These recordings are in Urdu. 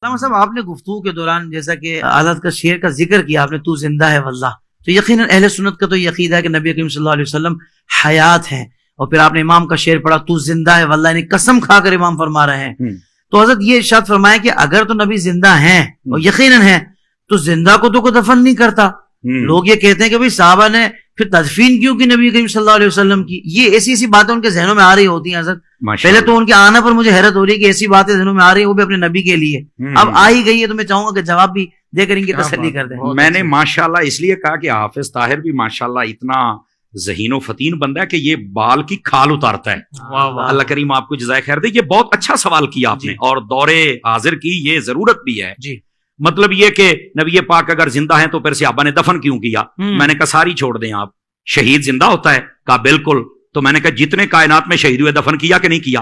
علامہ صاحب آپ نے گفتگو کے دوران جیسا کہ حضرت کا شعر کا ذکر کیا آپ نے، تو زندہ ہے واللہ، تو یقیناً اہل سنت کا تو یہ عقیدہ ہے کہ نبی کریم صلی اللہ علیہ وسلم حیات ہیں، اور پھر آپ نے امام کا شعر پڑھا تو زندہ ہے واللہ، یعنی قسم کھا کر امام فرما رہے ہیں۔ تو حضرت یہ ارشاد فرمایا کہ اگر تو نبی زندہ ہیں اور یقیناً ہیں تو زندہ کو تو کوئی دفن نہیں کرتا۔ لوگ یہ کہتے ہیں کہ بھئی صحابہ نے پھر تدفین کیوں کی نبی کریم صلی اللہ علیہ وسلم کی، یہ ایسی ایسی باتیں ان کے ذہنوں میں آ رہی ہوتی ہیں حضرت۔ پہلے تو ان کے آنا پر مجھے حیرت ہو رہی ہے کہ ایسی باتیں ذہنوں میں آ رہی ہیں وہ بھی اپنے نبی کے لیے، اب آ ہی گئی ہے تو میں چاہوں گا کہ جواب بھی دے کر ان کی تسلی کر دیں۔ میں نے ماشاءاللہ اس لیے کہا کہ حافظ طاہر بھی ماشاءاللہ اتنا ذہین و فتین بندہ ہے کہ یہ بال کی کھال اتارتا ہے۔ اللہ کریم آپ کو جزائے خیر دے۔ یہ بہت اچھا سوال کیا آپ نے، اور دور حاضر کی یہ ضرورت بھی ہے۔ مطلب یہ کہ نبی پاک اگر زندہ ہیں تو پھر صحابہ نے دفن کیوں کیا؟ میں نے کہا ساری چھوڑ دیں آپ، شہید زندہ ہوتا ہے؟ کہا بالکل۔ تو میں نے کہا جتنے کائنات میں شہید ہوئے دفن کیا کہ نہیں کیا؟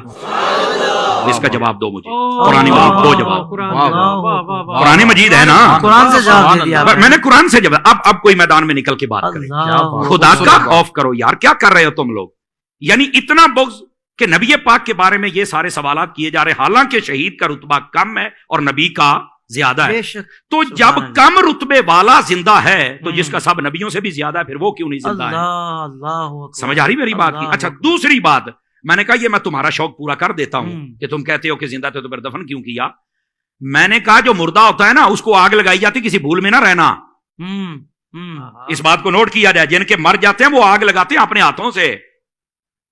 اس کا جواب دو مجھے، قرآن مجید دو جواب۔ قرآن مجید ہے نا، قرآن سے جواب دے دیا میں نے قرآن سے جواب۔ اب کوئی میدان میں نکل کے بات کریں، خدا کا خوف کرو یار، کیا کر رہے ہو تم لوگ؟ یعنی اتنا بغض کہ نبی پاک کے بارے میں یہ سارے سوالات کیے جا رہے، حالانکہ شہید کا رتبہ کم ہے اور نبی کا زیادہ ہے۔ تو جب کم رتبے والا زندہ ہے تو جس کا سب نبیوں سے بھی زیادہ ہے، پھر وہ کیوں نہیں زندہ ہے؟ سمجھ آ رہی میری بات کی؟ اچھا دوسری بات، میں نے کہا یہ میں تمہارا شوق پورا کر دیتا ہوں کہ تم کہتے ہو کہ زندہ تھے تو پھر دفن کیوں کیا؟ میں نے کہا جو مردہ ہوتا ہے نا اس کو آگ لگائی جاتی، کسی بھول میں نہ رہنا، اس بات کو نوٹ کیا جائے۔ جن کے مر جاتے ہیں وہ آگ لگاتے ہیں اپنے ہاتھوں سے،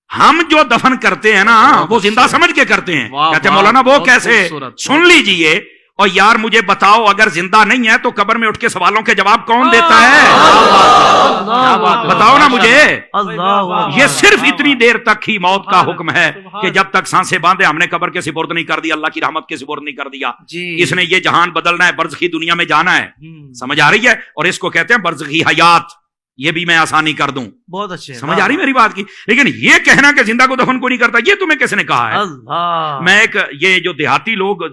ہم جو دفن کرتے ہیں نا وہ زندہ سمجھ کے کرتے ہیں۔ کہتے ہیں مولانا وہ کیسے؟ سن لیجئے، اور یار مجھے بتاؤ اگر زندہ نہیں ہے تو قبر میں اٹھ کے سوالوں کے جواب کون دیتا ہے؟ بتاؤ نا مجھے۔ یہ صرف اتنی دیر تک ہی موت کا حکم ہے کہ جب تک سانسیں باندھے ہم نے قبر کے سپرد نہیں کر دیا، اللہ کی رحمت کے سپرد نہیں کر دیا۔ اس نے یہ جہان بدلنا ہے، برزخی دنیا میں جانا ہے، سمجھ آ رہی ہے؟ اور اس کو کہتے ہیں برزخی حیات، یہ بھی میں آسانی کر دوں۔ بہت اچھے، سمجھ آ رہی میری بات کی؟ لیکن یہ کہنا کہ زندہ کو دفن کو نہیں کرتا، یہ تمہیں کس نے کہا ہے؟ میں ایک یہ جو دیہاتی لوگ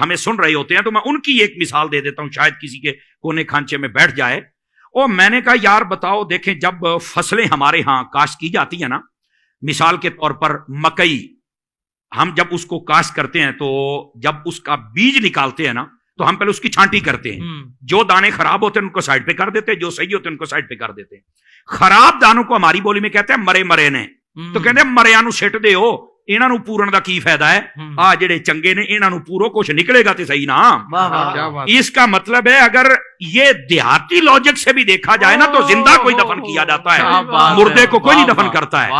ہمیں سن رہے ہوتے ہیں تو میں ان کی ایک مثال دے دیتا ہوں، شاید کسی کے کونے کھانچے میں بیٹھ جائے۔ اور میں نے کہا یار بتاؤ، دیکھیں جب فصلیں ہمارے ہاں کاشت کی جاتی ہیں نا، مثال کے طور پر مکئی، ہم جب اس کو کاشت کرتے ہیں تو جب اس کا بیج نکالتے ہیں نا تو ہم پہلے اس کی چھانٹی کرتے ہیں، جو دانے خراب ہوتے ہیں ان کو سائڈ پہ کر دیتے ہیں، جو صحیح ہوتے ہیں ان کو سائڈ پہ کر دیتے ہیں۔ خراب دانوں کو ہماری بولی میں کہتے ہیں مرے نے، تو کہتے ہیں مریا نو سٹ دے ہو، انہاں نو پورن دا کی فائدہ ہے؟ آ جڑے چنگے نے انہاں نو پورو، کچھ نکلے گا تے صحیح نا۔ اس کا مطلب ہے اگر یہ دیہاتی لاجک سے بھی دیکھا جائے نا تو زندہ کوئی دفن کیا جاتا ہے، مردے کو کوئی نہیں دفن کرتا ہے۔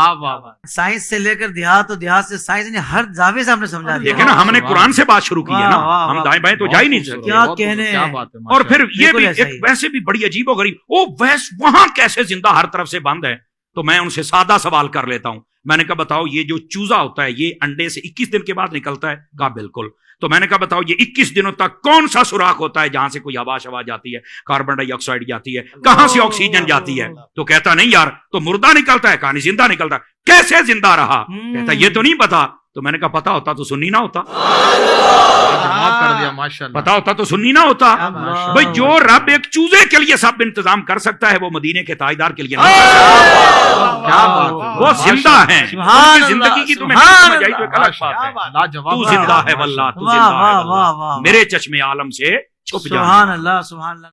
سائنس سے لے کر دیہات، اور دیہات سے سائنس نے ہر زاویے سے ہم نے سمجھا دیا۔ دیکھیں نا ہم نے قرآن سے بات شروع کی ہے نا، ہم دائیں بائیں تو جا ہی نہیں سکتے۔ کیا کہنے۔ اور پھر یہ بھی ایک ویسے بھی بڑی عجیب و غریب، وہاں کیسے زندہ ہر طرف سے بند ہے؟ تو میں ان سے سادہ سوال کر لیتا ہوں، میں نے کہا بتاؤ یہ جو چوزا ہوتا ہے یہ انڈے سے 21 دن کے بعد نکلتا ہے؟ کہا بالکل۔ تو میں نے کہا بتاؤ یہ 21 دنوں تک کون سا سوراخ ہوتا ہے جہاں سے کوئی ہوا شوا جاتی ہے، کاربن ڈائی آکسائڈ جاتی ہے، کہاں سے آکسیجن جاتی ہے؟ تو کہتا نہیں یار تو مردہ نکلتا ہے، کہانی زندہ نکلتا ہے، کیسے زندہ رہا؟ کہتا یہ تو نہیں پتا۔ تو میں نے کہا پتا ہوتا تو سنی نہ ہوتا، پتا ہوتا تو سنی نہ ہوتا۔ بھئی جو رب ایک چوزے کے لیے سب انتظام کر سکتا ہے وہ مدینے کے تاجدار کے لیے نہیں کر سکتا۔ وہ زندہ ہیں، زندگی کی تمہیں سمجھ آئی تو ایک الگ بات ہے۔ تو زندہ ہے واللہ، تو زندہ ہے واللہ، میرے چشم عالم سے چھپ جانا۔ سبحان اللہ، سبحان اللہ۔